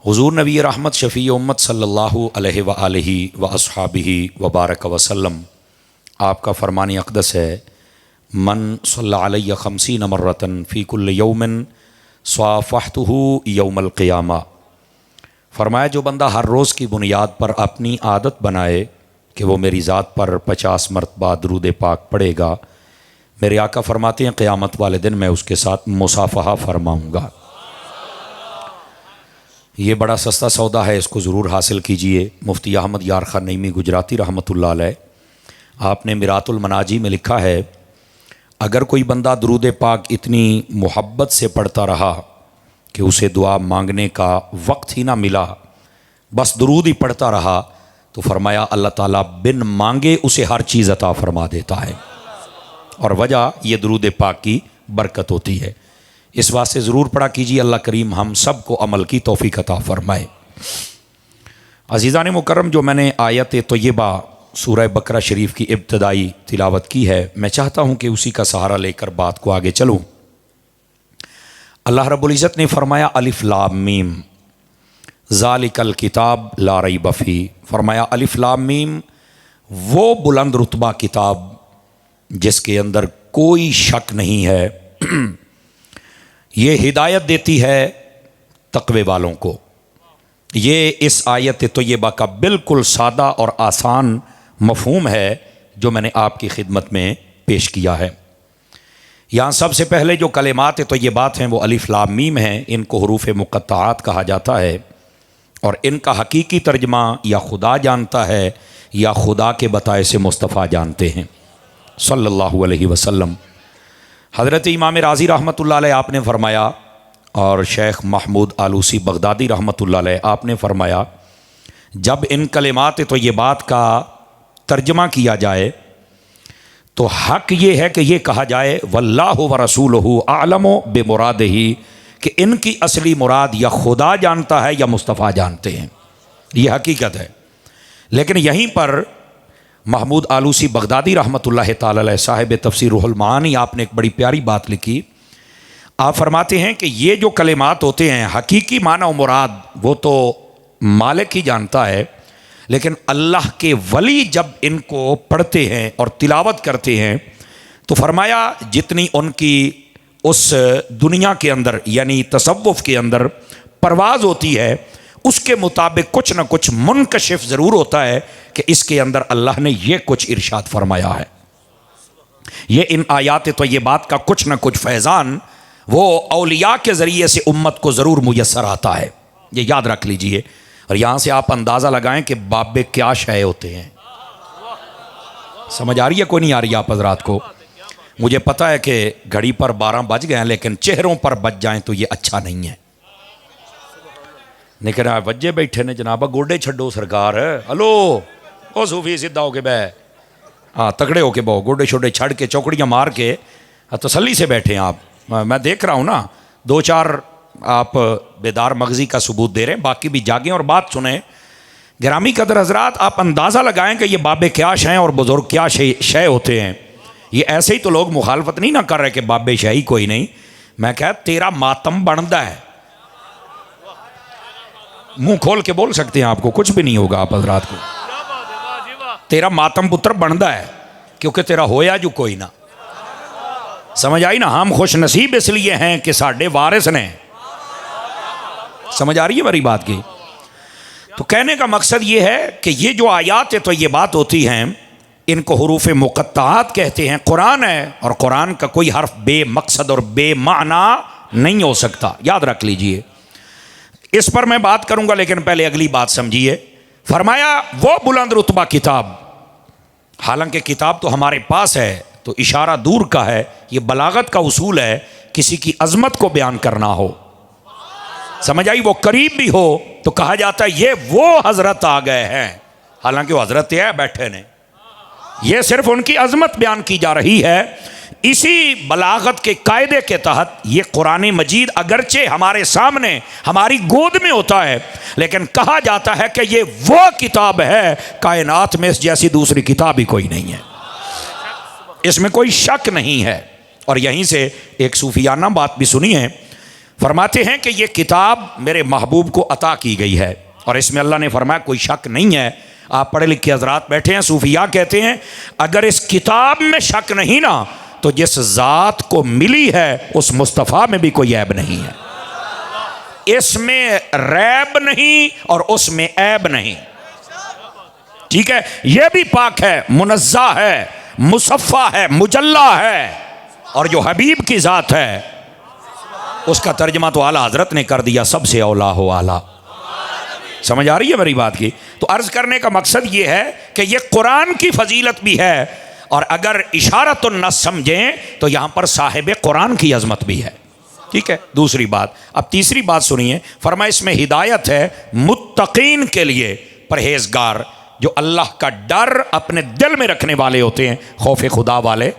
हुज़ूर नबी रहमत शफ़ी उम्मत सल्लल्लाहु अलैहि व आलिहि व अस्हाबिहि व बारक वसल्लम आपका फ़रमान अक़दस है, मन सल्ला अलैहि खमसीन मर्रतन फ़ी कुल्लि यौमिन स्वाफ़हतुहु यौमल क़ियामा। फ़रमाया जो बंदा हर रोज़ की बुनियाद पर अपनी आदत बनाए कि वो मेरी ज़ात पर 50 मरतबा दुरूद पाक पढ़ेगा, मेरे आका फ़रमाते हैं क़यामत वाले दिन मैं उसके साथ मुसाफ़हा फ़रमाऊँगा। ये बड़ा सस्ता सौदा है, इसको ज़रूर हासिल कीजिए। मुफ्ती अहमद यार खान नईमी गुजराती रहमतुल्लाह अलैह, आपने मिरातुल मनाजी में लिखा है, अगर कोई बंदा दुरूद पाक इतनी मोहब्बत से पढ़ता रहा कि उसे दुआ मांगने का वक्त ही ना मिला, बस दुरूद ही पढ़ता रहा, तो फरमाया अल्लाह ताला बिन मांगे उसे हर चीज़ अता फरमा देता है। और वजह ये दुरूद पाक की बरकत होती है। इस वास्ते ज़रूर पढ़ा कीजिए। अल्लाह करीम हम सब को अमल की तौफीक अता फरमाए। अज़ीज़ान मुकर्रम, जो मैंने आयत तय्यबा सूरह बकरा शरीफ की इब्तदाई तिलावत की है, मैं चाहता हूँ कि उसी का सहारा लेकर बात को आगे चलूँ। अल्लाह रब्बुल इज़्ज़त ने फरमाया अलिफ लाम मीम ज़ालिकल किताब ला रैब फ़ीह। फरमाया अलिफ लाम मीम वो बुलंद रुतबा किताब जिसके अंदर कोई शक नहीं है। ये हिदायत देती है तक़वे वालों को। ये इस आयत तय्यबा का बिल्कुल सादा और आसान मफ़हूम है जो मैंने आपकी खिदमत में पेश किया है। यहाँ सबसे पहले जो कलिमात तय्यबात हैं वो अलिफ लाम मीम हैं। इनको हुरूफ़ मुक़त्तआत कहा जाता है और इनका हकीकी तर्जमा या खुदा जानता है या खुदा के बताए से मुस्तफ़ा जानते हैं सल्लल्लाहु अलैहि वसल्लम। हज़रत इमाम राज़ी रहमतुल्लाह अलैह आपने फ़रमाया और शेख महमूद आलूसी बगदादी रहमतुल्लाह अलैह आपने फ़रमाया, जब इन कलिमात तय्यबात का तर्जमा किया जाए तो हक़ ये है कि ये कहा जाए वल्लाहु व रसूलुहु आलमु बिमुरादिही, कि इनकी असली मुराद या खुदा जानता है या मुस्तफ़ा जानते हैं। ये हकीकत है। लेकिन यहीं पर महमूद आलूसी बगदादी रहमतुल्लाह ताला अलैह साहिब तफसीर रुहुल मानी आपने एक बड़ी प्यारी बात लिखी। आप फरमाते हैं कि ये जो कलिमात होते हैं हकीकी माना और मुराद वो तो मालिक ही जानता है, लेकिन अल्लाह के वली जब इनको पढ़ते हैं और तिलावत करते हैं तो फरमाया जितनी उनकी उस दुनिया के अंदर यानी तसव्वुफ़ के अंदर परवाज़ होती है उसके मुताबिक कुछ न कुछ मुनकशिफ ज़रूर होता है कि इसके अंदर अल्लाह ने ये कुछ इरशाद फरमाया है। ये इन आयात तय्यबात का कुछ न कुछ फैज़ान वो औलिया के ज़रिए से उम्मत को ज़रूर मुयस्सर आता है। ये याद रख लीजिए। और यहाँ से आप अंदाज़ा लगाएं कि बाबे क्या शय होते हैं। समझ आ रही है कोई नहीं आ रही आप हज़रात को? मुझे पता है कि घड़ी पर 12 बज गए हैं, लेकिन चेहरों पर बज जाएं तो ये अच्छा नहीं है। लेकिन आप वज्जे बैठे ने जनाबा, गोडे छड्डो सरकार। हलो ओ सूफी सीधा होके बह, हाँ तगड़े होके बहो, गोडे छोडे छड़ के चौकड़ियाँ मार के तसल्ली से बैठे हैं आप। मैं देख रहा हूँ ना, 2-4 आप बेदार मगज़ी का सबूत दे रहे हैं, बाकी भी जागें और बात सुने। गिरामी कदर हज़रात, आप अंदाज़ा लगाएं कि ये बाबे क्या शय और बुज़ुर्ग क्या शय होते हैं। ये ऐसे ही तो लोग मुखालफत नहीं ना कर रहे कि बाबे शाही कोई नहीं। मैं कह तेरा मातम बनता है, मुंह खोल के बोल सकते हैं, आपको कुछ भी नहीं होगा। आप हजरात को तेरा मातम पुत्र बनता है क्योंकि तेरा होया जो कोई ना। समझ आई ना? हम खुश नसीब इसलिए हैं कि साडे वारिस ने। समझ आ रही है मेरी बात की? तो कहने का मकसद ये है कि ये जो आयात तो ये बात होती हैं इनको हुरूफ मुक़त्तआत कहते हैं। कुरान है और कुरान का कोई हर्फ बेमकसद और बेमाना नहीं हो सकता, याद रख लीजिए। इस पर मैं बात करूंगा, लेकिन पहले अगली बात समझिए। फरमाया वो बुलंद रुतबा किताब, हालांकि किताब तो हमारे पास है तो इशारा दूर का है। ये बलागत का उसूल है, किसी की अजमत को बयान करना हो, समझ आई, वो करीब भी हो तो कहा जाता है ये वो हजरत आ गए हैं, हालांकि वो हजरत है बैठे ने। ये सिर्फ उनकी अजमत बयान की जा रही है। इसी बलागत के कायदे के तहत ये कुरान मजीद अगरचे हमारे सामने हमारी गोद में होता है, लेकिन कहा जाता है कि ये वो किताब है, कायनात में इस जैसी दूसरी किताब ही कोई नहीं है, इसमें कोई शक नहीं है। और यहीं से एक सूफियाना बात भी सुनी है। फरमाते हैं कि ये किताब मेरे महबूब को अता की गई है, और इसमें अल्लाह ने फरमाया कोई शक नहीं है। आप पढ़े लिखे हजरात बैठे हैं, सूफिया कहते हैं अगर इस किताब में शक नहीं ना तो जिस ज़ात को मिली है उस मुस्तफ़ा में भी कोई ऐब नहीं है। इसमें रैब नहीं और उसमें ऐब नहीं। ठीक है, यह भी पाक है, मुनज़्ज़ा है, मुसफ़ा है, मुजल्ला है, और जो हबीब की ज़ात है उसका तर्जमा तो आला हजरत ने कर दिया, सबसे औला हो आला। समझ आ रही है मेरी बात की? तो अर्ज करने का मकसद ये है कि ये कुरान की फजीलत भी है, और अगर इशारत न समझें तो यहाँ पर साहिब कुरान की अजमत भी है। ठीक है, दूसरी बात। अब तीसरी बात सुनिए, फरमाया इसमें हिदायत है मुत्तकीन के लिए, परहेजगार जो अल्लाह का डर अपने दिल में रखने वाले होते हैं, खौफ खुदा वाले,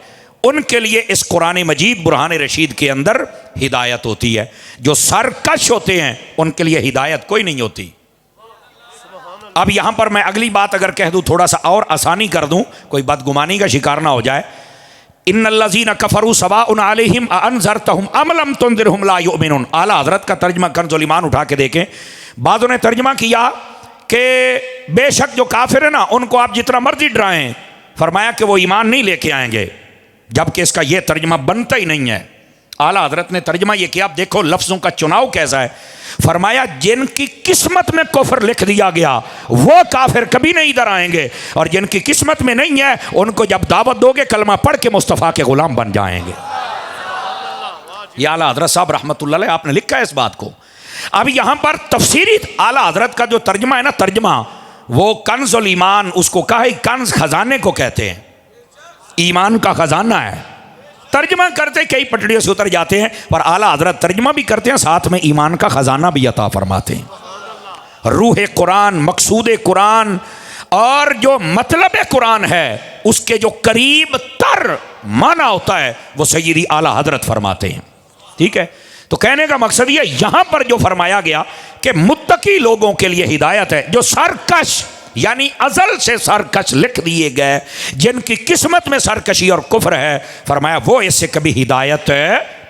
उनके लिए इस कुरान मजीद बुरहान रशीद के अंदर हिदायत होती है। जो सरकश होते हैं उनके लिए हिदायत कोई नहीं होती। अब यहाँ पर मैं अगली बात अगर कह दूँ, थोड़ा सा और आसानी कर दूँ, कोई बदगुमानी का शिकार ना हो जाए। इन्नल्लज़ीना कफ़रू सवाउन अलैहिम अअन्ज़रतहुम अम लम तुन्ज़िरहुम ला युमिनून। आला हज़रत का तर्जमा कंज़ुल ईमान उठा के देखें। बाज़ों ने तर्जमा किया कि बेशक जो काफिर है ना उनको आप जितना मर्जी डराएं, फरमाया कि वो ईमान नहीं लेके आएंगे, जबकि इसका ये तर्जमा बनता ही नहीं है। आला हजरत ने तर्जमा ये किया, आप देखो लफ्ज़ों का चुनाव कैसा है। फरमाया जिनकी किस्मत में कुफ्र लिख दिया गया वो काफिर कभी नहीं इधर आएंगे, और जिनकी किस्मत में नहीं है उनको जब दावत दोगे कलमा पढ़ के मुस्तफ़ा के गुलाम बन जाएंगे। ये आला हजरत साहब रहमतुल्लाह अलैह आपने लिखा है इस बात को। अब यहाँ पर तफसीरी आला हजरत का जो तर्जमा है ना, तर्जमा वो कंज़ुल ईमान, उसको कहा है कंज़ खजाने को कहते हैं, ईमान का खजाना है। तर्जमा करते कई पटड़ियों से उतर जाते हैं, पर आला हजरत तर्जमा भी करते हैं, साथ में ईमान का खजाना भी अता फरमाते हैं। रूह कुरान, मकसूद कुरान और जो मतलब कुरान है उसके जो करीब तर माना होता है वो सय्यदी आला हजरत फरमाते हैं। ठीक है, तो कहने का मकसद ये, यहां पर जो फरमाया गया कि मुत्तकी लोगों के लिए हिदायत है, जो सरकश यानी अजल से सरकश लिख दिए गए, जिनकी किस्मत में सरकशी और कुफ्र है, फरमाया वो इससे कभी हिदायत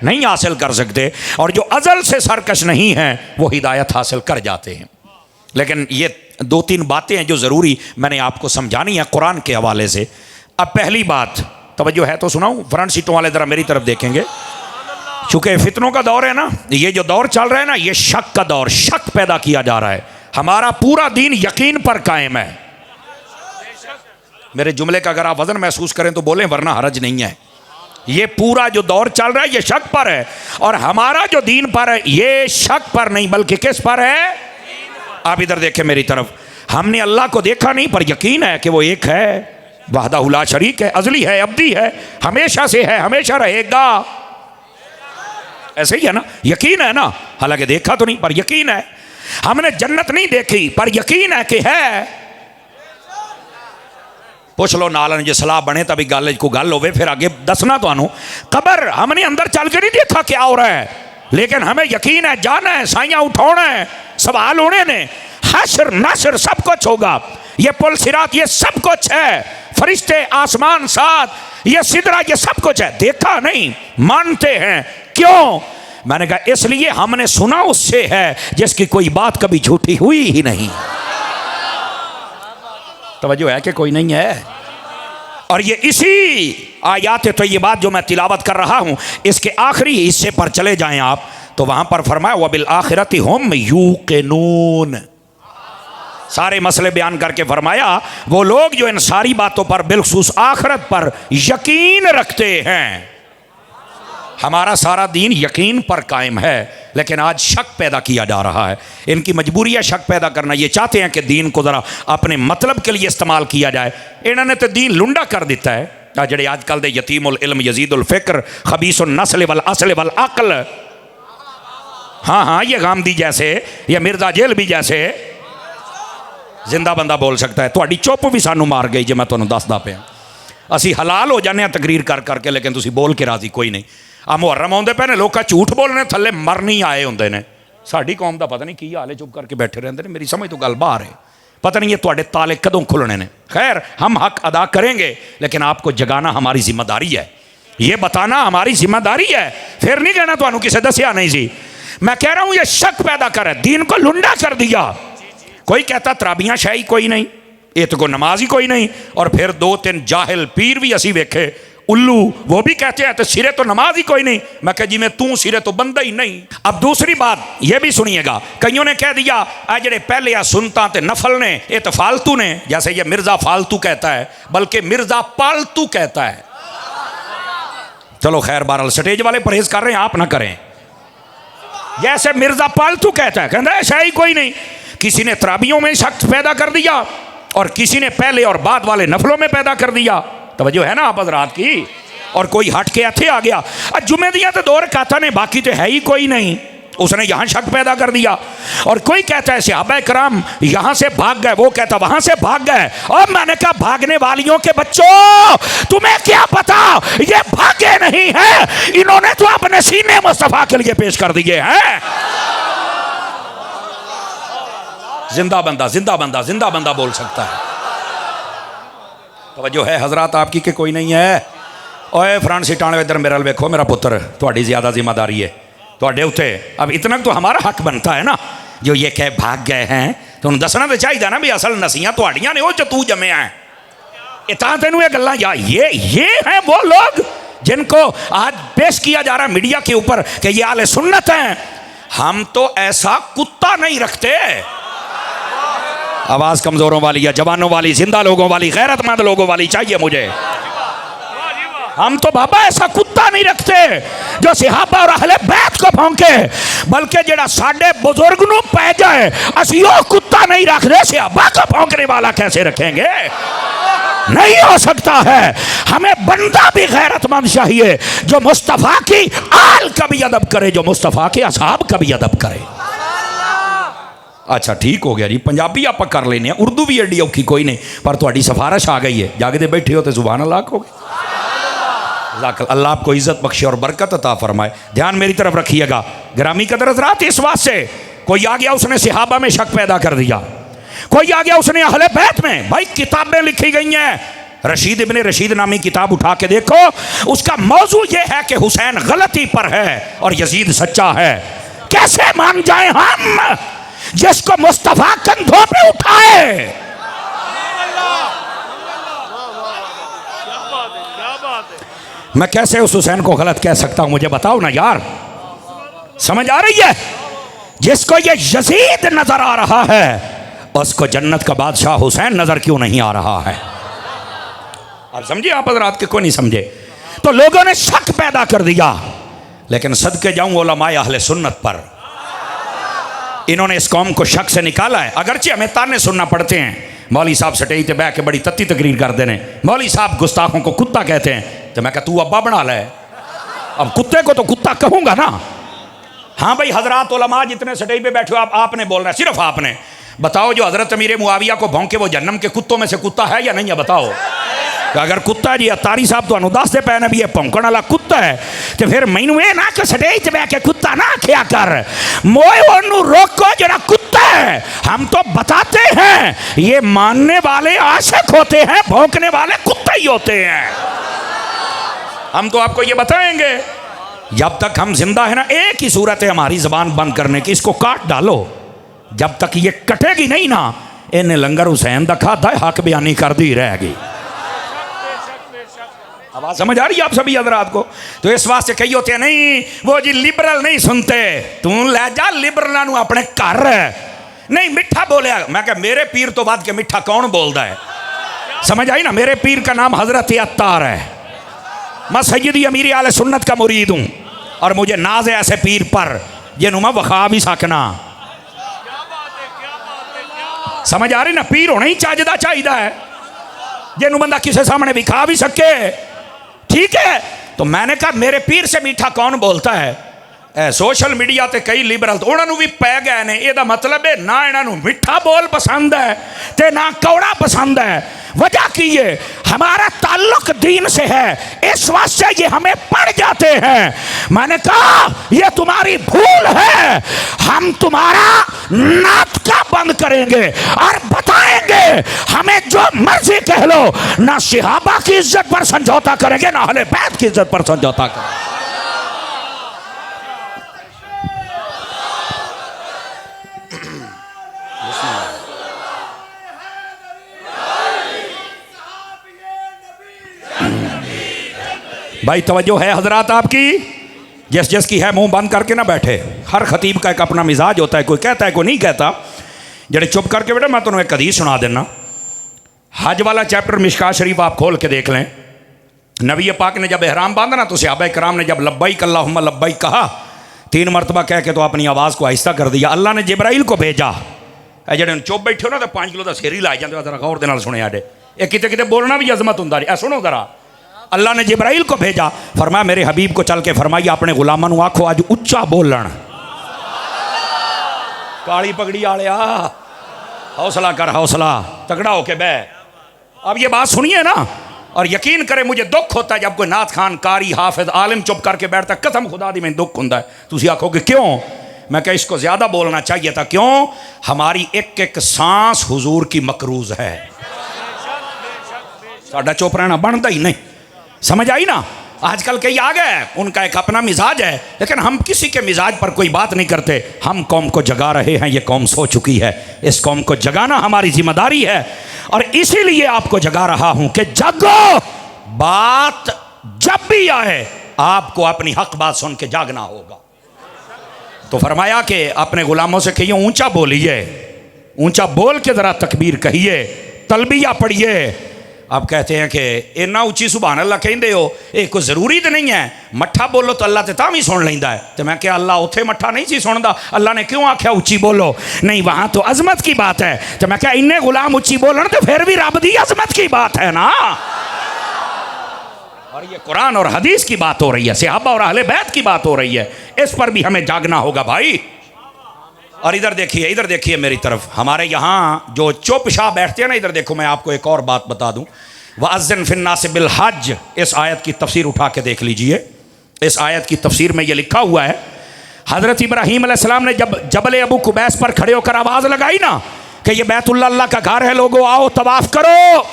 नहीं हासिल कर सकते, और जो अजल से सरकश नहीं है वो हिदायत हासिल कर जाते हैं। लेकिन ये दो तीन बातें हैं जो ज़रूरी मैंने आपको समझानी है कुरान के हवाले से। अब पहली बात, तवज्जो है तो सुनाऊं, फ्रंट सीटों वाले ज़रा मेरी तरफ देखेंगे। चूँकि फितनों का दौर है ना, ये जो दौर चल रहा है ना, ये शक का दौर, शक पैदा किया जा रहा है। हमारा पूरा दीन यकीन पर कायम है। मेरे जुमले का अगर आप वजन महसूस करें तो बोलें, वरना हरज नहीं है। ये पूरा जो दौर चल रहा है ये शक पर है, और हमारा जो दीन पर है ये शक पर नहीं बल्कि किस पर है? आप इधर देखें मेरी तरफ। हमने अल्लाह को देखा नहीं, पर यकीन है कि वो एक है, वहदहू ला शरीक है, अज़ली है, अब्दी है, हमेशा से है, हमेशा रहेगा। ऐसे ही है ना, यकीन है ना, हालांकि देखा तो नहीं पर यकीन है। हमने जन्नत नहीं देखी पर यकीन है कि है। पुछ लो नालन जो सलाह बने तभी गल को गल होवे, फिर आगे दसना तो। कबर हमने अंदर चल के नहीं देखा क्या हो रहा है, लेकिन हमें यकीन है, जाना है, साइयां उठाना है, सवाल होने ने, हश्र नश्र सब कुछ होगा। ये पुल सिरात ये सब कुछ है, फरिश्ते आसमान साथ, ये सिदरा ये सब कुछ है। देखा नहीं, मानते हैं। क्यों? मैंने कहा इसलिए हमने सुना उससे है जिसकी कोई बात कभी झूठी हुई ही नहीं। तवज्जो है कि कोई नहीं है? और ये इसी आयात तय्यबात जो मैं तिलावत कर रहा हूं इसके आखिरी हिस्से पर चले जाएं आप, तो वहां पर फरमाया वबिल आखिरति हुम यूक़िनून। सारे मसले बयान करके फरमाया वो लोग जो इन सारी बातों पर बिलखुसूस आखिरत पर यकीन रखते हैं। हमारा सारा दीन यकीन पर कायम है, लेकिन आज शक पैदा किया जा रहा है। इनकी मजबूरी है शक पैदा करना। ये चाहते हैं कि दीन को ज़रा अपने मतलब के लिए इस्तेमाल किया जाए। इन्होंने तो दीन लुंडा कर दिता है। जेडे आजकल दे यतीमुल इल्म यजीदुल फ़िक्र खबीसुन नस्ल वल असल वल अक्ल, हाँ हाँ, ये गामदी जैसे, ये मिर्जा जेल भी जैसे जिंदा बंदा बोल सकता है। थोड़ी चुप भी सानू मार गई जे मैं तुहानू दसदा पिया। असी हलाल हो जाने तकरीर कर करके, लेकिन तुसी बोल के राजी कोई नहीं। आ मुहर्रम आउंदे पे ने, लोग झूठ बोलने थले मर नहीं आए होंदे ने। साडी कौम दा पता नहीं की हाल है, चुप करके बैठे रहंदे ने। मेरी समझ तो गल बाहर है, पता नहीं ये तुहाडे ताले कदों खुलने ने। खैर, हम हक अदा करेंगे, लेकिन आपको जगाना हमारी जिम्मेदारी है, ये बताना हमारी जिम्मेदारी है। फिर नहीं कहना तुहानू किसे दसिया नहीं सी। मैं कह रहा हूं ये शक पैदा करे, दीन को लुंडा कर दिया। कोई कहता तराबियां शाही कोई नहीं, ये तो कोई नमाज ही कोई नहीं। और फिर 2-3 जाहिल पीर भी असी वेखे उल्लू, वो भी कहते हैं तो सिरे तो नमाज ही कोई नहीं। मैं कह जी मैं तू सिरे तो बंदा ही नहीं। अब दूसरी बात ये भी सुनिएगा, कईयों ने कह दिया आ जड़े पहले आ सुनता ते नफल ने ये तो फालतू ने, जैसे ये मिर्जा फालतू कहता है, बल्कि मिर्जा पालतू कहता है। चलो खैर, बहरहाल स्टेज वाले परहेज कर रहे हैं, आप ना करें। जैसे मिर्जा पालतू कहता है, कहता है शाही कोई नहीं। किसी ने तराबियों में शक पैदा कर दिया और किसी ने पहले और बाद वाले नफलों में पैदा कर दिया। तवज्जो है ना आप हज़रात की। और कोई हट के ऐसे आ गया, जुमे दिया तो 2 रकाता ने, बाकी तो है ही कोई नहीं, उसने यहां शक पैदा कर दिया। और कोई कहता है सहाबा कराम यहां से भाग गए, वो कहता वहां से भाग गए। और मैंने कहा भागने वालियों के बच्चों, तुम्हें क्या पता ये भागे नहीं है, इन्होंने तो अपने सीने मुस्तफा के लिए पेश कर दिए हैं। जिंदा बंदा जिंदा बंदा जिंदा बंदा बोल सकता है। तवज्जो है हजरात आपकी कि कोई नहीं है। ओए फरान सीटाने इधर मेरे वाल वेखो, मेरा पुत्र थोड़ी ज़्यादा जिम्मेदारी है थोड़े उत्ते। अब इतना तो हमारा हक बनता है ना, जो ये कह भाग गए हैं तो उन्हें दसना तो चाहिए ना भी असल नसियां थोड़ियां ने, वो जो तू जमया है। इतना तेन ये गल्लां या ये हैं वो लोग जिनको आज पेश किया जा रहा है मीडिया के ऊपर कि ये आले सुन्नत हैं। हम तो ऐसा कुत्ता नहीं रखते। आवाज कमजोरों वाली या जवानों वाली, जिंदा लोगों वाली, गैरतमंद लोगों वाली चाहिए मुझे। हम तो बाबा ऐसा कुत्ता नहीं रखते जो सहाबा और अहले बैत को भौंके, बल्कि जेड़ा साडे बुजुर्ग नूं पै जाए असी वो कुत्ता नहीं रखते। सहाबा को भौंकने वाला कैसे रखेंगे? नहीं हो सकता है। हमें बंदा भी गैरतमंद चाहिए जो मुस्तफा की आल का भी अदब करे, जो मुस्तफा के असहाब का भी अदब करे। अच्छा ठीक हो गया जी, पंजाबी आप कर लेने, उर्दू भी एडी औखी कोई नहीं, पर थोड़ी सिफारिश आ गई है, जागते बैठे हो तो जुबान अल्लाह हो गई। अल्लाह आपको इज्जत बख्शे और बरकत अता फरमाए। ध्यान मेरी तरफ रखिएगा ग्रामी कदर हज़रात। इस वास्ते कोई आ गया उसने सहाबा में शक पैदा कर दिया, कोई आ गया उसने अहले बैत में। भाई किताबें लिखी गई हैं, रशीद इब्ने रशीद नामी किताब उठा के देखो, उसका मौजू ये है कि हुसैन गलती पर है और यजीद सच्चा है। कैसे मान जाए हम जिसको मुस्तफा कंधों पे उठाए? मैं कैसे उस हुसैन को गलत कह सकता हूं, मुझे बताओ ना यार, समझ आ रही है? जिसको ये यजीद नजर आ रहा है उसको जन्नत का बादशाह हुसैन नजर क्यों नहीं आ रहा है? आप समझे? आप हज़रात के कोई नहीं समझे। तो लोगों ने शक पैदा कर दिया, लेकिन सदके जाऊं उलमाए अहले सुन्नत पर, इन्होंने इस कौम को शक से निकाला है। अगरचे हमें ताने सुनना पड़ते हैं, मौली साहब सटेज पे बह के बड़ी तत्ती तकरीर करते हैं, मौली साहब गुस्ताखों को कुत्ता कहते हैं। तो मैं कह तू अब्बा बना ले, अब कुत्ते को तो कुत्ता कहूंगा ना। हाँ भाई हजरात उलमा जितने सटेज पे बैठे हो, आपने बोलना है, सिर्फ आपने। बताओ जो हजरत अमीर मुआविया को भौंके वो जन्नम के कुत्तों में से कुत्ता है या नहीं है? बताओ। अगर कुत्ता जी अतारी साहब तो दसते पे ने भी ये भौंकण वाला कुत्ता है, तो फिर मैनू ये ना कि सटेज बह के कुत्ता ना आख्या कर, मोए ओनू रोको जरा कुत्ता है। हम तो बताते हैं ये मानने वाले आशिक होते हैं, भौंकने वाले कुत्ते ही होते हैं। हम तो आपको ये बताएंगे, जब तक हम जिंदा है ना, एक ही सूरत है हमारी जबान बंद करने की, इसको काट डालो। जब तक ये कटेगी नहीं ना, इन्हें लंगर हुसैन दा खाता हक बयानी कर दी रहेगी। आवाज समझ आ रही है आप सभी हजरात को? तो इस वास्ते कही होते हैं नहीं वो जी लिबरल नहीं सुनते, तू ले जा लिबरल नू अपने घर, नहीं मिठा बोलिया। मैं कह मेरे पीर तो बाद के मिठा कौन बोलता है? समझ आई ना? मेरे पीर का नाम हजरत अत्तार है, मैं सैयदी अमीर आले सुन्नत का मुरीद हूं और मुझे नाज है ऐसे पीर पर जिन्हों मैं वखा भी सकना। समझ आ रही ना? पीर होना ही चाहता चाहिए जिन्हों बंदा किसी सामने विखा भी सके, ठीक है? तो मैंने कहा मेरे पीर से मीठा कौन बोलता है? सोशल मीडिया ते कई लिबरल तो उन्होंने भी पै गए ने। यदा मतलब है ना इन्हों मीठा बोल पसंद है ते ना कौड़ा पसंद है। वजह की ये हमारा ताल्लुक दीन से है, इस वास्ते ये हमें पड़ जाते हैं। मैंने कहा ये तुम्हारी भूल है, हम तुम्हारा नाटका बंद करेंगे और बताएंगे हमें जो मर्जी कह लो, ना सहाबा की इज्जत पर समझौता करेंगे, ना अहले बैत की इज्जत पर समझौता करेंगे। भाई तवज्जो है हजरात आपकी? जिस जिसकी है मुंह बंद करके ना बैठे। हर खतीब का एक अपना मिजाज होता है, कोई कहता है कोई नहीं कहता। जड़े चुप करके बेटा मैं तुम्हें एक हदीस सुना देना। हज वाला चैप्टर मिशकात शरीफ आप खोल के देख लें। नबी पाक ने जब एहराम बांधा ना तो सहाबा कराम ने जब लब्बैक अल्लाहुम्मा लब्बैक कहा 3 मरतबा कह के तो अपनी आवाज़ को आहिस्ता कर दिया। अल्लाह ने जिब्राइल को भेजा। जड़े चुप बैठे हो ना तो 5 किलो का सिर ही लाई जाते। जरा गौर दे नाल सुने आडे ये किते किते बोलना भी अजमत होंदा है। सुनो जरा, अल्लाह ने जिब्राइल को भेजा, फरमाया मेरे हबीब को चल के फरमाइए अपने गुलामां नूं आखो आज उच्चा बोलन। काली पगड़ी आलिया हौसला कर, हौसला तगड़ा होके बह। अब ये बात सुनिए ना और यकीन करें मुझे दुख होता है जब कोई नात खान कारी हाफिज आलिम चुप करके बैठता। कसम खुदा दी मैं दुख होता है। तुसी आखोगे क्यों? मैं क्या इसको ज़्यादा बोलना चाहिए था। क्यों? हमारी एक एक सांस हुजूर की मकरूज है। साडा चुप रहना बनता ही नहीं। समझ आई ना? आजकल कई आ गए, उनका एक अपना मिजाज है, लेकिन हम किसी के मिजाज पर कोई बात नहीं करते। हम कौम को जगा रहे हैं, ये कौम सो चुकी है। इस कौम को जगाना हमारी जिम्मेदारी है और इसीलिए आपको जगा रहा हूं कि जगो। बात जब भी आए आपको अपनी हक बात सुन के जागना होगा। तो फरमाया कि अपने गुलामों से कहिए ऊंचा बोलिए, ऊंचा बोल के जरा तकबीर कहिए, तलबिया पढ़िए। अब कहते हैं कि इन्ना उच्ची सुभान अल्लाह कहते हो, ये कोई ज़रूरी तो नहीं है। मट्ठा बोलो तो अल्लाह तो तां भी सुन लेंदा है। तो मैं क्या अल्लाह उत्थे मट्ठा नहीं सी सुनदा? अल्लाह ने क्यों आख्या उच्ची बोलो? नहीं, वहाँ तो अजमत की बात है। तो मैं क्या इन्ने गुलाम उच्ची बोलन तो फिर भी रब दी अजमत की बात है ना। और ये कुरान और हदीस की बात हो रही है, सहाबा और अहले बैत की बात हो रही है। इस पर भी हमें जागना होगा भाई। और इधर देखिए मेरी तरफ। हमारे यहाँ जो चुप शाह बैठते हैं ना, इधर देखो मैं आपको एक और बात बता दूं। वअज़्ज़िन फिन्नास बिल हज, इस आयत की तफसीर उठा के देख लीजिए। इस आयत की तफसीर में ये लिखा हुआ है, हज़रत इब्राहीम अलैहिस्सलाम ने जब जबल अबू कुबैस पर खड़े होकर आवाज़ लगाई ना कि ये बैतुल्लाह अल्लाह का घर है, लोगों आओ तवाफ़ करो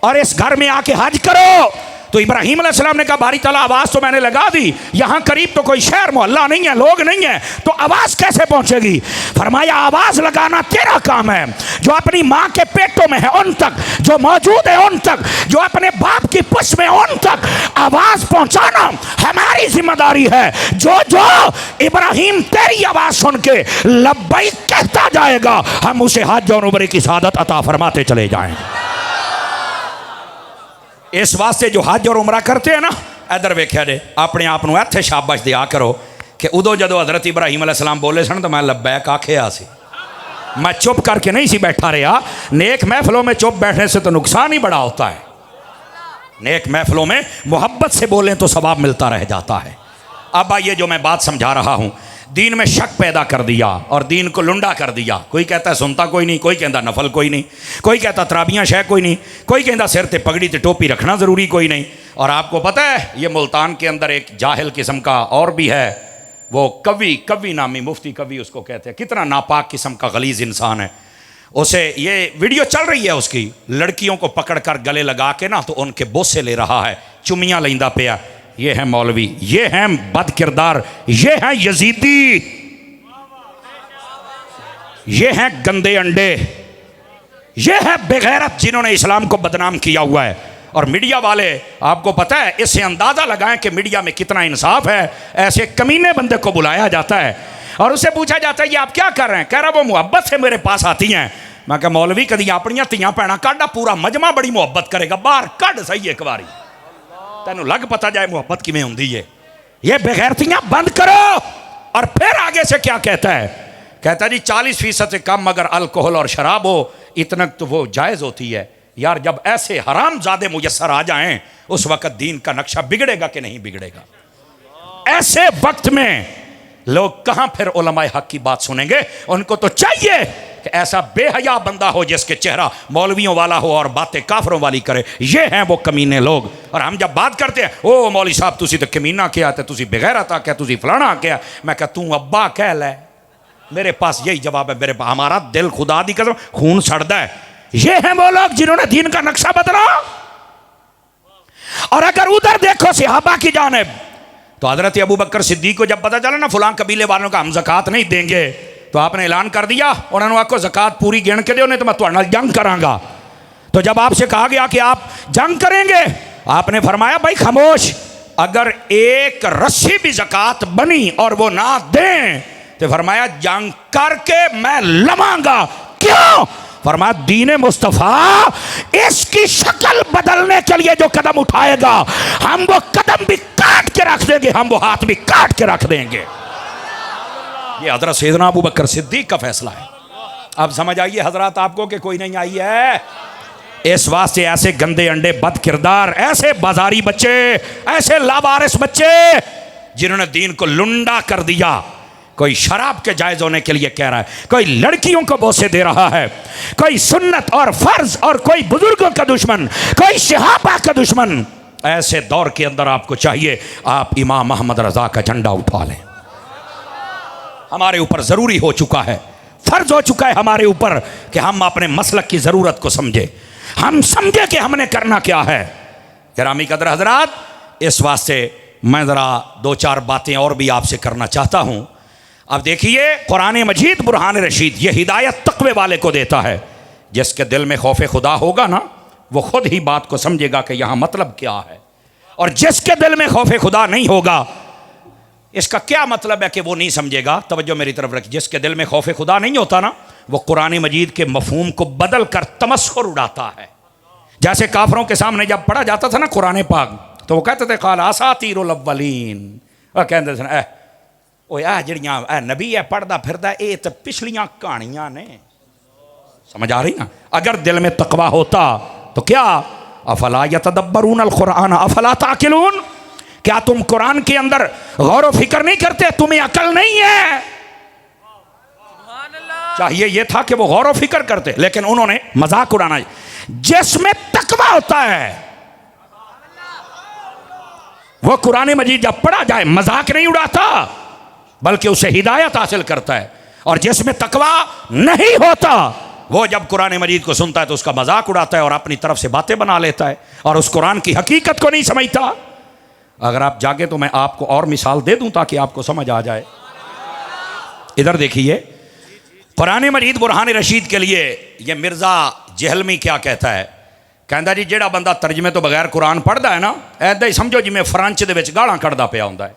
और इस घर में आके हज करो। तो इब्राहीम अलैहिस्सलाम ने कहा बारी ताला आवाज़ तो मैंने लगा दी, यहाँ करीब तो कोई शहर मोहल्ला नहीं है, लोग नहीं है, तो आवाज़ कैसे पहुँचेगी? फरमाया आवाज़ लगाना तेरा काम है। जो अपनी माँ के पेटों में है उन तक, जो मौजूद है उन तक, जो अपने बाप की पुश में उन तक आवाज़ पहुँचाना हमारी जिम्मेदारी है। जो जो इब्राहीम तेरी आवाज़ सुन के लब्बैक कहता जाएगा, हम उसे हज और उम्रे की सादत अता फरमाते चले जाएंगे। इस वास्ते जो हज और उमरा करते हैं ना, इधर वेख्या जे अपने आप को इत्थे शाबाश दिया करो कि उदों जदों हज़रत इब्राहीम अलैहिस्सलाम बोले सन तो मैं लब्बैक आखिया सी। मैं चुप करके नहीं सी बैठा रहा। नेक महफिलों में चुप बैठने से तो नुकसान ही बड़ा होता है। नेक महफिलों में मोहब्बत से बोलें तो सवाब मिलता रह जाता है। अब आइए जो मैं बात समझा रहा हूँ, दीन में शक पैदा कर दिया और दीन को लुंडा कर दिया। कोई कहता है सुनता कोई नहीं, कोई कहता नफल कोई नहीं, कोई कहता तराबियाँ शह कोई नहीं, कोई कहता सिर ते पगड़ी ते टोपी रखना ज़रूरी कोई नहीं। और आपको पता है ये मुल्तान के अंदर एक जाहिल किस्म का और भी है, वो कवि नामी मुफ्ती कवि उसको कहते हैं। कितना नापाक किस्म का गलीज़ इंसान है। उसे ये वीडियो चल रही है उसकी, लड़कियों को पकड़ कर गले लगा के ना तो उनके बोसे ले रहा है, चुमियाँ लेंदा पिया। ये है मौलवी, ये हैं बद किरदार, ये हैं यजीदी, ये हैं गंदे अंडे, ये है बेगैरत जिन्होंने इस्लाम को बदनाम किया हुआ है। और मीडिया वाले आपको पता है, इससे अंदाज़ा लगाएं कि मीडिया में कितना इंसाफ है। ऐसे कमीने बंदे को बुलाया जाता है और उससे पूछा जाता है ये आप क्या कर रहे हैं? कह रहा वो मोहब्बत से मेरे पास आती हैं। मैं क्या मौलवी कदी अपनियां धियां भैणां काढ़ा, पूरा मजमा बड़ी मोहब्बत करेगा, बाहर कढ़ सही एक बारी तेनों लग पता जाए मोहब्बत किमें होंदी है। ये बेगैरतियां बंद करो। और फिर आगे से क्या कहता है? कहता है जी 40% से कम अगर अल्कोहल और शराब हो इतना तो वो जायज़ होती है। यार जब ऐसे हरामजादे मुयस्सर आ जाएं उस वक़्त दीन का नक्शा बिगड़ेगा कि नहीं बिगड़ेगा? ऐसे वक्त में लोग कहाँ फिर उलमाए हक की बात सुनेंगे? उनको तो चाहिए कि ऐसा बेहया बंदा हो जिसके चेहरा मौलवियों वाला हो और बातें काफरों वाली करे। ये हैं वो कमीने लोग। और हम जब बात करते हैं ओ मौली साहब तुसी तो कमीना क्या थे, तुसी बेगैरत क्या, तुसी फलाना क्या, मैं क्या तू अब्बा कह ले। मेरे पास यही जवाब है। मेरे हमारा दिल खुदा दी कसम खून सड़ता है। ये हैं वो लोग जिन्होंने दीन का नक्शा बदला। और अगर उधर देखो सहाबा की जानिब, तो हजरत अबू बकर सिद्दीक को जब पता चला ना फलां कबीले वालों का हम ज़कात नहीं देंगे, तो आपने ऐलान कर दिया उन्होंने आपको ज़कात पूरी गिन के दो नहीं तो मैं तुहाडे नाल जंग करांगा। तो जब आपसे कहा गया कि आप जंग करेंगे, आपने फरमाया भाई खामोश, अगर एक रस्सी भी ज़कात बनी और वो ना दें तो फरमाया जंग करके मैं लवांगा। क्यों? फरमाया दीन मुस्तफ़ा इसकी शक्ल बदलने के लिए जो कदम उठाएगा हम वो कदम भी काट के रख देंगे, हम वो हाथ भी काट के रख देंगे। ये हजरत सैयदना अबू बकर सिद्दीक का फैसला है। अब समझ आइए हजरत आपको कि कोई नहीं आई है। इस वास्ते ऐसे गंदे अंडे बद किरदार, ऐसे बाजारी बच्चे, ऐसे लावारिस बच्चे जिन्होंने दीन को लुंडा कर दिया, कोई शराब के जायज होने के लिए कह रहा है, कोई लड़कियों को बोसे दे रहा है, कोई सुन्नत और फर्ज और कोई बुजुर्गों का दुश्मन, कोई सहाबा का दुश्मन। ऐसे दौर के अंदर आपको चाहिए आप इमाम मोहम्मद रजा का झंडा उठा लें। हमारे ऊपर जरूरी हो चुका है, फर्ज हो चुका है हमारे ऊपर कि हम अपने मसलक की जरूरत को समझे, हम समझे कि हमने करना क्या है। गिरामी कदर हजरात, इस वास्ते मैं ज़रा दो चार बातें और भी आपसे करना चाहता हूँ। अब देखिए कुरान मजीद बुरहान रशीद ये हिदायत तक़वे वाले को देता है। जिसके दिल में खौफ खुदा होगा ना वो खुद ही बात को समझेगा कि यहाँ मतलब क्या है, और जिसके दिल में खौफ खुदा नहीं होगा इसका क्या मतलब है कि वो नहीं समझेगा। तवज्जो मेरी तरफ रखिए। जिसके दिल में खौफ खुदा नहीं होता ना वो कुरान मजीद के मफहूम को बदल कर तमस्खुर उड़ाता है। जैसे काफरों के सामने जब पढ़ा जाता था ना कुरान पाक तो वो कहते थे काल असातीरुल अव्वलीन, और कहते थे जड़ियाँ नबी है पढ़दा फिरदा ये तो पिछलियाँ कहानियाँ ने। समझ आ रही ना? अगर दिल में तकवा होता तो क्या अफला यतदब्बरून अल कुरान अफला ताकिलून, क्या तुम कुरान के अंदर गौर व फिक्र नहीं करते? तुम्हें अकल नहीं है? चाहिए ये था कि वो गौर व फिक्र करते, लेकिन उन्होंने मजाक उड़ाना। जिसमें तकवा होता है वो कुरान मजीद जब पढ़ा जाए मजाक नहीं उड़ाता बल्कि उसे हिदायत हासिल करता है। और जिसमें तकवा नहीं होता वो जब कुरान मजीद को सुनता है तो उसका मजाक उड़ाता है और अपनी तरफ से बातें बना लेता है और उस कुरान की हकीकत को नहीं समझता। अगर आप जागे तो मैं आपको और मिसाल दे दूं ताकि आपको समझ आ जाए। इधर देखिए कुरान मजीद बुरहान रशीद के लिए ये मिर्ज़ा जहलमी क्या कहता है। कहता जी जेड़ा बंदा तर्जमे तो बगैर कुरान पढ़ता है ना ऐदा ही समझो जिमें फ्रांच दे विच गालां कढ़दा पिया हुंदा है।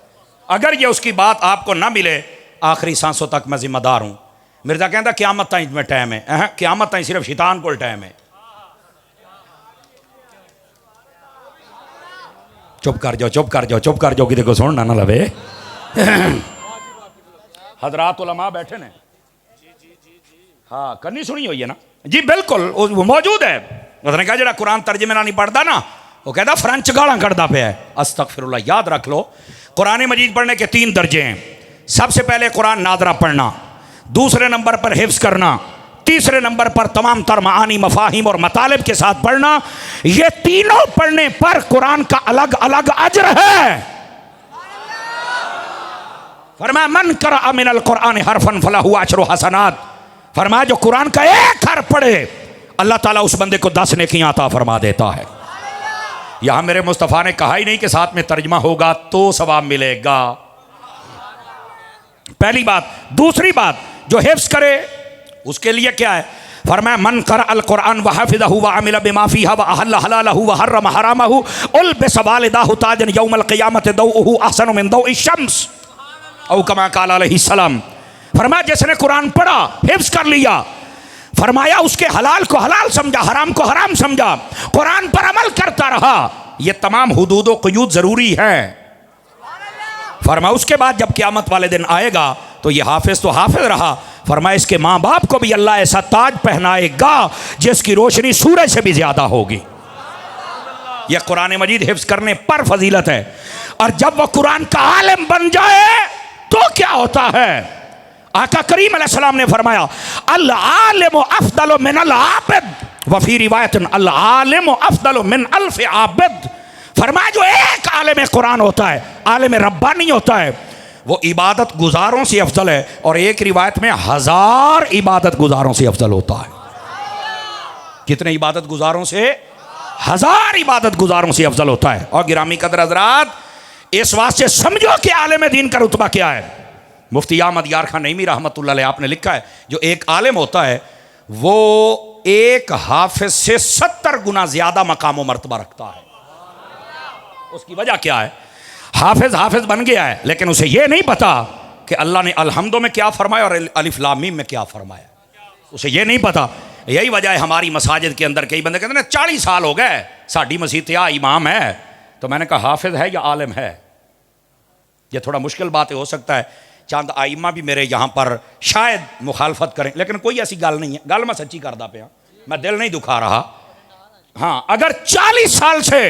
अगर ये उसकी बात आपको ना मिले आखिरी सांसों तक मैं जिम्मेदार हूँ। मिर्ज़ा कहता क़यामत ताईं में टाइम है, क़यामत ताईं सिर्फ शैतान को टाइम है। चुप कर जाओ, चुप कर जाओ, चुप कर जाओ, कि देखो सुनना ना लवे। हजरात उलमा बैठे ने, हाँ करनी सुनी हुई है ना जी, बिल्कुल वो मौजूद है। उसने कहा जरा कुरान तर्जमे ना नहीं पढ़ता ना वो कहता फ्रेंच गालां कढ़दा पे है। अस्तगफिरुल्लाह। याद रख लो कुरान मजीद पढ़ने के 3 दर्जे हैं। सबसे पहले कुरान नादरा पढ़ना, दूसरे नंबर पर हिफ्ज़ करना, तीसरे नंबर पर तमाम तर मानी मफाहिम और मतालिब के साथ पढ़ना। ये तीनों पढ़ने पर कुरान का अलग अलग अजर है। फरमाया मन क़रअ मिनल कुरान हरफन फलहु अशरु हसनात। फरमाया जो कुरान का एक हर्फ पढ़े अल्लाह ताला उस बंदे को 10 नेकियां अता फरमा देता है। यहां मेरे मुस्तफ़ा ने कहा ही नहीं कि साथ में तर्जमा होगा तो सवाब मिलेगा। पहली बात। दूसरी बात जो हिफ्ज़ करे उसके लिए क्या है? फरमाया मन क़रअल कुरान व हफ़िज़हु व अमिल बिमा फ़ीहा व अहल्ल हलालहु व हर्रम हरामहु उल्बिस वालिदाहु ताजन यौमल क़ियामत दौउहु अहसनु मिन दौइ शम्स औ कमा क़ाल अलैहिस्सलाम। फरमाया जिसने कुरान पढ़ा हिफ्ज़ कर लिया, फरमाया उसके हलाल को हलाल समझा, हराम को हराम समझा, कुरान पर अमल करता रहा। ये तमाम हुदूद व क़ुयूद ज़रूरी है। फरमाया उसके बाद जब क़यामत वाले दिन आएगा तो ये हाफिज़ तो हाफिज़ रहा, फरमाया इसके माँ बाप को भी अल्लाह ऐसा ताज पहनाएगा जिसकी रोशनी सूरज से भी ज़्यादा होगी। यह कुरान मजीद हिफ्ज़ करने पर फजीलत है। और जब वह कुरान का आलिम बन जाए तो क्या होता है? आका करीम अलैहिस्सलाम ने फरमाया अल आलिम अफदल मिन अल आबिद व फी रिवायत अल आलिम अफदल मिन अल्फ आबिद। फरमाया जो एक आलिम कुरान होता है, आलिम रब्बानी होता है, वो इबादत गुजारों से अफजल है, और एक रिवायत में 1000 इबादत गुजारों से अफजल होता है। कितने इबादत गुजारों से? 1000 इबादत गुजारों से अफजल होता है। और गिरामी कदर हज़रात इस वास्ते समझो कि आलिम दीन का रुतबा क्या है। मुफ्ती अहमद यार खान नईमी रहमतुल्लाह अलैह आपने लिखा है जो एक आलिम होता है वो एक हाफिज से 70 गुना ज्यादा मकाम व मर्तबा रखता है। उसकी वजह क्या है? हाफिज हाफिज बन गया है, लेकिन उसे ये नहीं पता कि अल्लाह ने अलहम्दो में क्या फरमाया और अलिफ लाम मीम में क्या फरमाया, उसे ये नहीं पता। यही वजह है हमारी मसाजिद के अंदर कई बंदे कहते हैं 40 साल हो गए साड़ी मसीत या इमाम है, तो मैंने कहा हाफिज है या आलिम है? ये थोड़ा मुश्किल बात हो सकता है, चंद आइमा भी मेरे यहाँ पर शायद मुखालफत करें, लेकिन कोई ऐसी गल नहीं है, गल मैं सच्ची करदा पिया, मैं दिल नहीं दुखा रहा। हाँ, अगर 40 साल से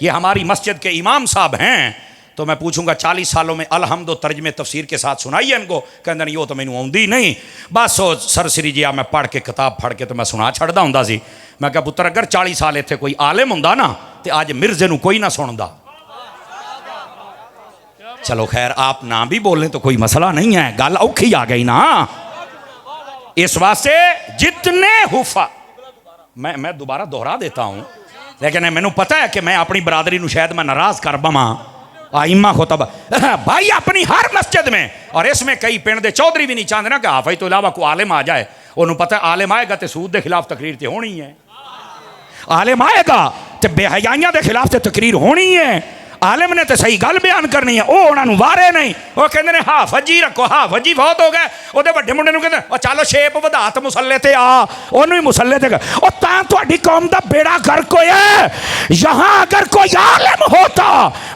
ये हमारी मस्जिद के इमाम साहब हैं तो मैं पूछूंगा 40 सालों में अलहम्दो तर्जमे तफसीर के साथ सुनाइए इनको। कहते नहीं वो तो मैनू आउंदी नहीं, बस वो सरसरी जिहा मैं पढ़ के किताब फड़ के तो मैं सुना छड़दा हुंदा सी। मैं कहा पुत्र अगर 40 साल इत्थे कोई आलिम हुंदा ना तो अज मिर्जे नू कोई ना सुनदा। चलो खैर, आप ना भी बोलें तो कोई मसला नहीं है, गल औखी आ गई ना। इस वास्ते जितने हुफा, मैं दोबारा दोहरा देता हूँ, लेकिन मैनू पता है कि मैं अपनी बरादरी नू शायद मैं नाराज कर बवा आइमा खुतब भाई अपनी हर मस्जिद में, और इसमें कई पिंड दे चौधरी भी नहीं चाहते ना कि हाफिज तो इलावा कोई आलिम आ जाए। उन्होंने पता है आलिम आएगा तो सूद के खिलाफ तकरीर तो होनी है, आलिम आएगा तो बेहयाइयां के खिलाफ तो तकरीर होनी है, आलिम ने तो सही गल बयान करनी है। वो उन्होंने वारे नहीं, वो कहते हैं हाफजी रखो, हाफजी बहुत हो गए, वो बड़े मुंडे कहते चलो शेप वधा तो मुसले ते आ, ओनू ही मुसले ते तुहाडी कौम दा बेड़ा गर्क होया है। यहाँ अगर कोई आलिम होता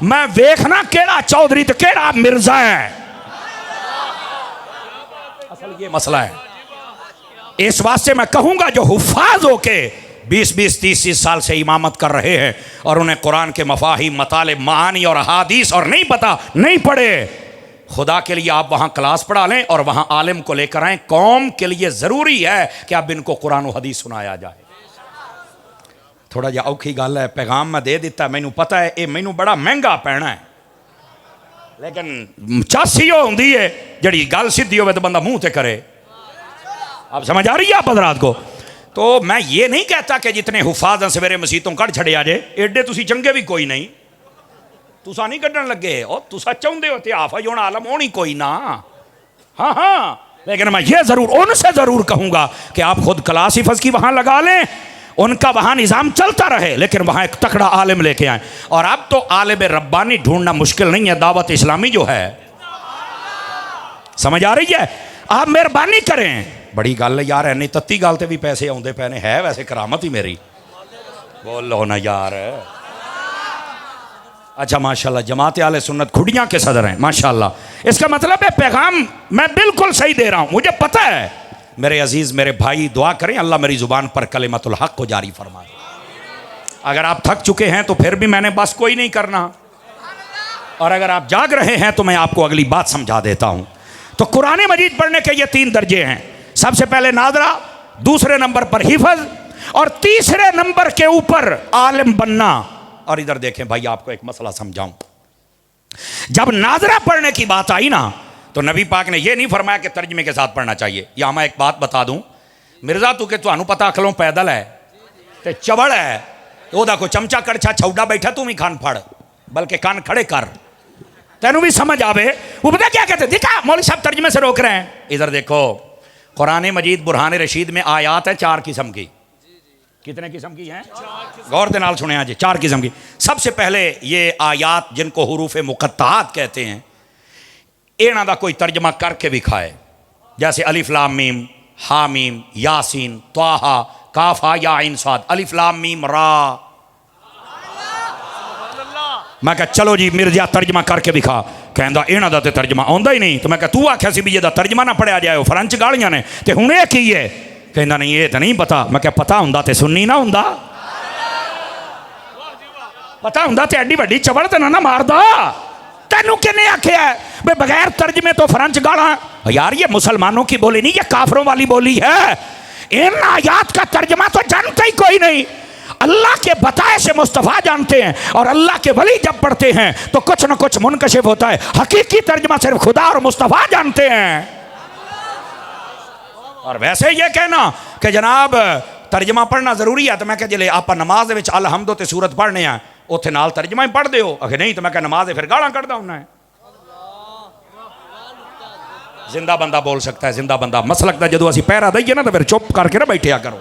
मैं वेखना केड़ा चौधरी तो केड़ा मिर्जा है। असल ये मसला है। इस वास्ते मैं कहूंगा जो हुफाज होके 20-20, 30-30 साल से इमामत कर रहे हैं और उन्हें कुरान के मफाहिम, मतालिब, मानी और अहादीस और नहीं पता, नहीं पढ़े, खुदा के लिए आप वहाँ क्लास पढ़ा लें और वहाँ आलिम को लेकर आएँ। कौम के लिए ज़रूरी है कि अब इनको कुरान और हदीस सुनाया जाए। थोड़ा जिहा औखी गल है, पैगाम मैं दे दिता, मैनू पता है ये मैनू बड़ा महंगा पैना है, लेकिन चासी होंदी है जड़ी गल सीधी होवे तो बंदा मुँह ते करे। अब समझ आ रही है आप हज़रात को? तो मैं ये नहीं कहता कि जितने हुफाज हैं सवेरे मसीतों कढ़ छड़े आ जाए, एडे तुसी चंगे भी कोई नहीं, तुसा नहीं कढ़न लगे, और तुसा चाहते हो तो हाफिज होना आलम होनी कोई ना। हाँ हाँ, लेकिन मैं ये ज़रूर उनसे ज़रूर कहूँगा कि आप खुद क्लास हिफ़्ज़ की वहाँ लगा लें, उनका वहाँ निज़ाम चलता रहे, लेकिन वहाँ एक तकड़ा आलिम लेके आएँ। और अब तो आलिम रब्बानी ढूंढना मुश्किल नहीं है, दावत इस्लामी जो है, समझ आ रही है? आप मेहरबानी करें, बड़ी गल यार है, नहीं तत्ती गल ते भी पैसे आउंदे पे ने, है वैसे करामत ही मेरी, बोलो ना यार। अच्छा माशाल्लाह, जमात आले सुन्नत खुडियाँ के सदर हैं माशाल्लाह। इसका मतलब है पैगाम मैं बिल्कुल सही दे रहा हूँ, मुझे पता है। मेरे अजीज़, मेरे भाई, दुआ करें अल्लाह मेरी ज़ुबान पर कलिमतुल हक़ को जारी फरमाए। अगर आप थक चुके हैं तो फिर भी मैंने बस कोई नहीं करना, और अगर आप जाग रहे हैं तो मैं आपको अगली बात समझा देता हूँ। तो कुरान मजीद पढ़ने के ये 3 दर्जे हैं। सबसे पहले नादरा, दूसरे नंबर पर हिफज, और तीसरे नंबर के ऊपर आलिम बनना। और इधर देखें भाई, आपको एक मसला समझाऊं। जब नादरा पढ़ने की बात आई ना, तो नबी पाक ने यह नहीं फरमाया कि तर्जमे के साथ पढ़ना चाहिए। या मैं एक बात बता दूं, मिर्जा तू के तुहानू पता अखलों पैदल है ते चबड़ है, ओदा को चमचा कड़छा छौड़ा बैठा, तू भी कान फड़, बल्कि कान खड़े कर, तेनू भी समझ आवे। वो पता क्या कहते, देखा मौलवी साहब तर्जमे से रोक रहे हैं। इधर देखो, कुरान मजीद बुरहान रशीद में आयात है 4 किस्म की। कितने किस्म की हैं? गौर दे नाल सुने आज, 4 किस्म की। सबसे पहले ये आयात जिनको हुरूफ मुक़त्ताआत कहते हैं, इन्हां दा कोई तर्जमा करके विखाए, जैसे अलिफ लाम मीम, हा मीम, यासीन, त्वाहा, काफ हा या आइन साद, अलिफ लाम मीम रा। मैं कहा चलो जी मिर्जा तर्जमा करके दिखा, कहता इन्हां दा ते तर्जमा आउंदा ही नहीं। तो मैं कहा तू आख्या सी भी ये तर्जमा ना पढ़िया जाए, फ्रेंच गालियां ने, ते हुण ये की है? कहता नहीं ये तो नहीं पता। मैं क्या पता हुंदा ते सुन्नी ना हुंदा, पता हुंदा ते एडी वड्डी चबड़ ते ना मारदा। तेनू किने आख्या बे बगैर तर्जमे तो फ्रेंच गाला? यार ये मुसलमानों की बोली नहीं, ये काफरों वाली बोली है। इन आयात का तर्जमा तो जानता ही कोई नहीं, अल्लाह के बताए से मुस्तफ़ा जानते हैं, और अल्लाह के वली जब पढ़ते हैं तो कुछ न कुछ मुनकशिफ होता है। हकीकी तर्जमा सिर्फ खुदा और मुस्तफ़ा जानते हैं। और वैसे ये कहना कि जनाब तर्जमा पढ़ना जरूरी है, तो मैं कह जिले आप नमाज विच अलहम्दो ते सूरत पढ़ने हैं, उत्थे नाल तर्जमा ही पढ़ दो। अगर नहीं तो मैं कह नमाज फिर गालां कढ़दा हुंदा है। जिंदा बंदा बोल सकता है, जिंदा बंदा। मसलक दा जदों असीं पहरा दईए ना तो फिर चुप करके ना बैठिया करो।